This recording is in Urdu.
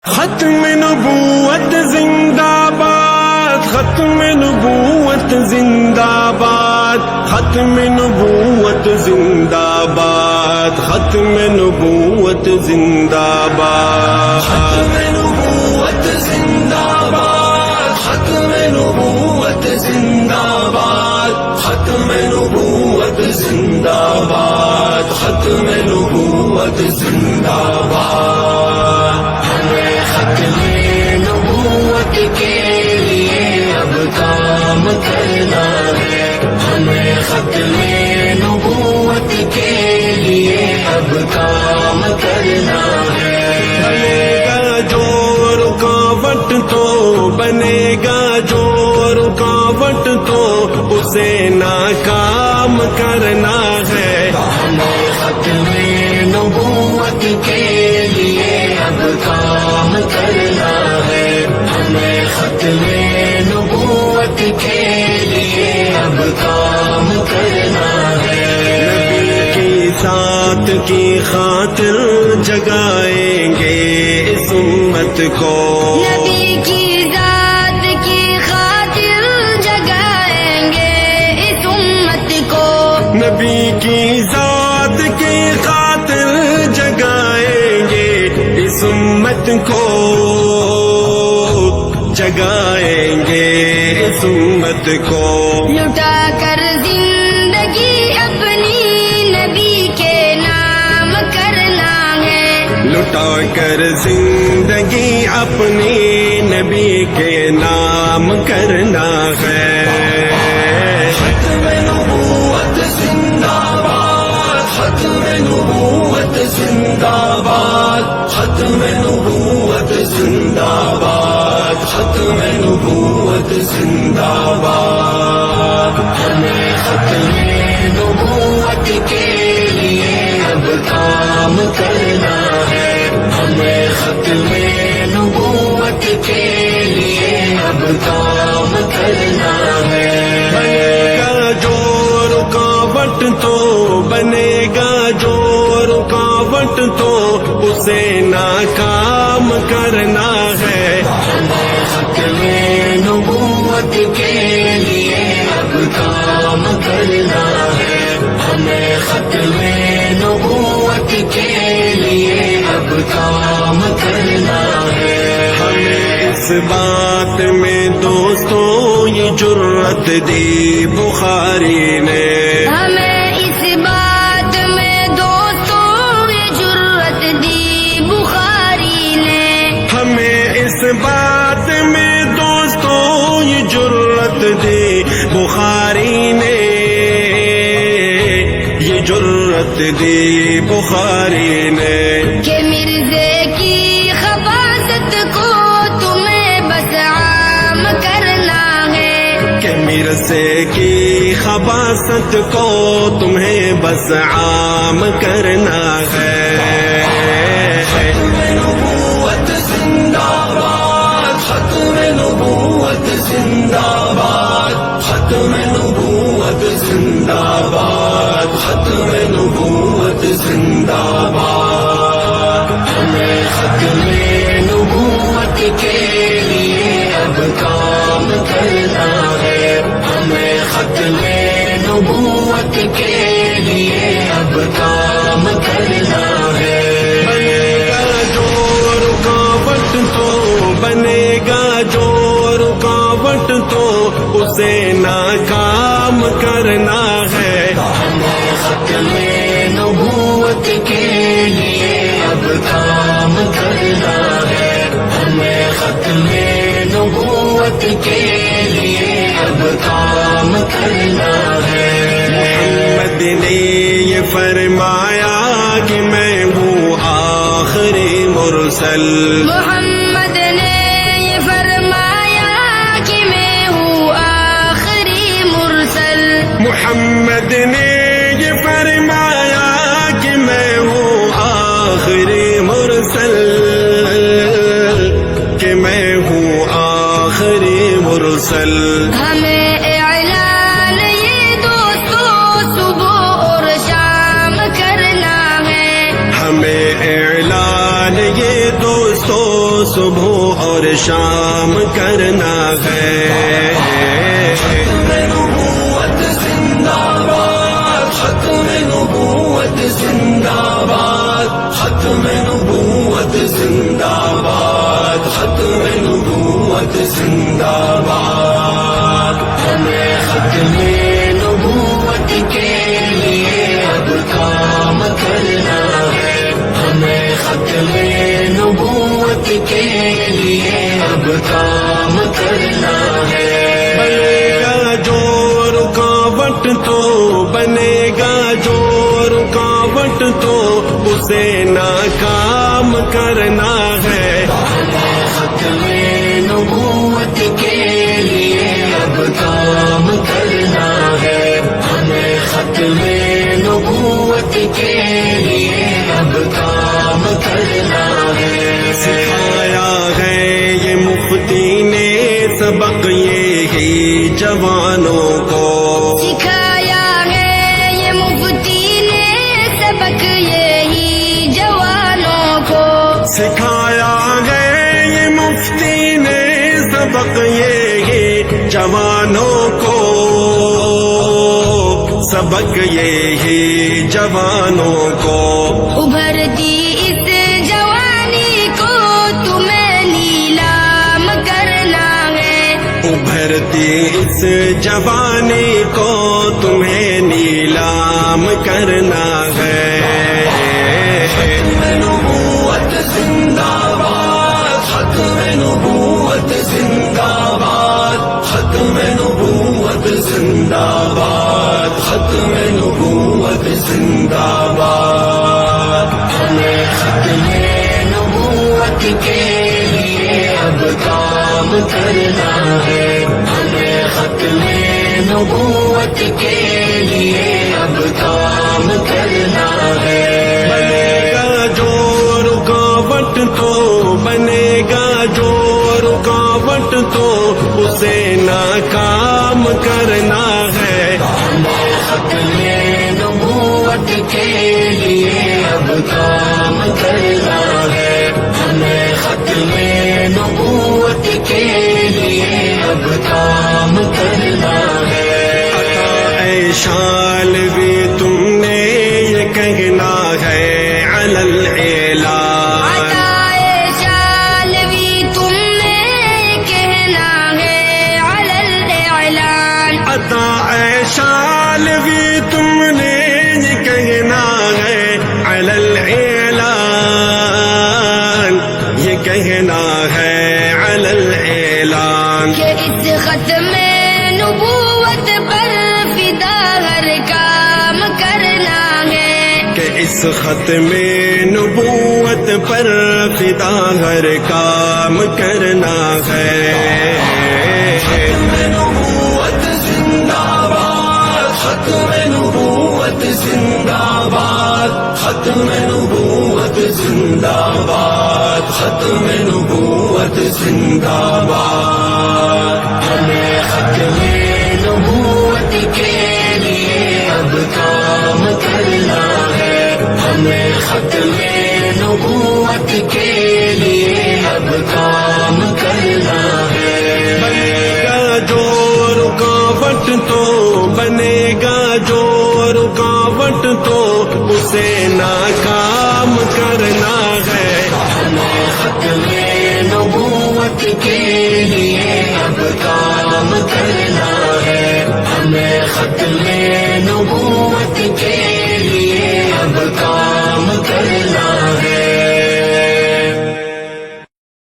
ختم نبوت زندہ باد، ختم نبوت زندہ باد، ختم نبوت زندہ باد، ختم نبوت زندہ باد، ختم نبوت زندہ باد، ختم نبوت زندہ باد، ختم نبوت زندہ باد، ختم نبوت زندہ باد۔ ختم نبوت کے لیے اب کام کرنا ہے، ہمیں ختم نبوت کے لیے اب کام کرنا ہے۔ بنے گا جو رکاوٹ تو بنے گا جو رکاوٹ تو اسے ناکام کرنا ہے، ہمیں ختم نبوت کے لیے اب کام کرنا ہے، ہمیں ختم نبوت کے لیے اب کام کرنا ہے۔ نبی کی ذات کی خاطر جگائیں گے اس امت کو، نبی کی ذات کی خاطر جگائیں گے اس امت کو، نبی کی ذات کی خاطر جگائیں گے اس امت کو، جگائیں گے اس امت کو۔ لٹا کر زندگی اپنی نبی کے نام کرنا ہے، لٹا کر زندگی اپنی نبی کے نام کرنا ہے۔ ختم نبوت زندہ باد، ختم نبوت زندہ باد، ختم نبوت زندہ باد، ختم نبوت زندہ باد۔ ہمیں ختم نبوت کے لیے اب کام کرنا ہے، ہمیں ختم نبوت کے لیے اب کام کرنا ہے۔ بنے گا جو رکاوٹ تو بنے گا جو رکاوٹ تو اسے ناکام کرنا ہے، ہمیں ختم نبوت کے لیے اب کام کرنا ہے، ہمیں ختم نبوت کے لیے اب کام کرنا ہے۔ ہمیں اس بات میں دوستوں یہ جرأت دی بخاری نے، ہمیں اس بات میں دوستوں یہ جرأت دی بخاری نے، ہمیں اس بات میں دوستوں یہ جرأت دی بخاری نے، یہ جرأت دی بخاری نے، کہ مرزے کی خباثت کو تمہیں بس عام کرنا ہے، کہ مرزے کی خباثت کو تمہیں بس عام کرنا ہے۔ ختم نبوت زندہ باد، ختم نبوت زندہ باد، ختم نبوت زندہ باد، ختم نبوت زندہ باد۔ ہمیں ختم نبوت کے لیے اب کام کرنا ہے، ہمیں ختم نبوت کے لیے اب کام کرنا ہے۔ بنے گا جو رکاوٹ تو بنے گا جو رکاوٹ تو اسے ناکام کرنا ہے، ہمیں ختم نبوت کے لیے اب کام کرنا ہے، ہمیں ختم نبوت کے لیے اب کام کرنا ہے۔ محمد نے یہ فرمایا کہ میں ہوں آخری مرسل، محمد نے یہ فرمایا کہ میں ہوں آخری مرسل، محمد نے یہ فرمایا کہ میں ہوں آخری مرسل، کہ میں ہوں آخری مرسل۔ ہمیں اعلان یہ دوستوں صبح اور شام کرنا ہے، ہمیں اعلان یہ دوستوں صبح اور شام کرنا ہے ختم نبوت زندہ باد ختم نبوت زندہ باد ختم نبوت زندہ باد ختم نبوت زندہ باد ہمیں ختم نبوت کے لیے اب کام کرنا ہے ہمیں ختم نبوت کے لیے اب کام کرنا ہے بنے گا جو رکاوٹ تو بنے گا جو رکاوٹ تو اسے ناکام کرنا ہے ہمیں ختم نبوت کے لیے اب کام کرنا ہے ہمیں ختم نبوت کے لیے اب کام کرنا ہے سکھایا ہے یہ مفتی نے سبق یہی جوانوں کو سکھایا ہے یہ مفتی نے سبق یہی جوانوں کو سکھایا ہے یہ مفتی نے سبق یہی جوانوں کو سبق یہی جوانوں کو ابھرتی اس جوانی کو تمہیں نیلام کرنا ہے ابھرتی اس جوانی کو تمہیں نیلام کرنا ہے ختم نبوت زندہ باد ختم نبوت زندہ باد ختم نبوت زندہ باد ختم نبوت زندہ باد ہمیں ختم نبوت کے لیے اب کام کرنا ہے ہمیں ختم نبوت کے لیے اب کام کرنا ہے بنے گا جو رکاوٹ تو بنے گا جو رکاوٹ تو اسے ناکام کرنا ہے ہمیں ختم نبوت کے لیے اب کام کرنا ہے ہمیں ختم نبوت کے لیے اب کام کرنا ہے عطا شال بھی تم نے یہ کہنا ہے علی الاعلان عطائے شالوی تم نے کہنا ہے علی الاعلان عطا شال بھی تم نے یہ کہنا ہے علی الاعلان یہ کہنا ہے علی الاعلان کہ اس ختم نبوت پر فدا ہر کام کرنا ہے کہ اس ختم نبوت پر فدا ہر کام کرنا ہے ختم نبوت زندہ باد ختم نبوت زندہ باد ختم نبوت زندہ باد ختم نبوت زندہ باد ہمیں ختم نبوت کے لیے اب کام کرنا ہے ہمیں ختم نبوت کے لیے اب کام کرنا ہے بنے گا جو رکاوٹ تو بنے گا جو رکاوٹ تو اسے ناکام کرنا ہے ہمیں ختم نبوت کے لیے اب کام کرنا ہے ہمیں ختم نبوت کے لیے اب کام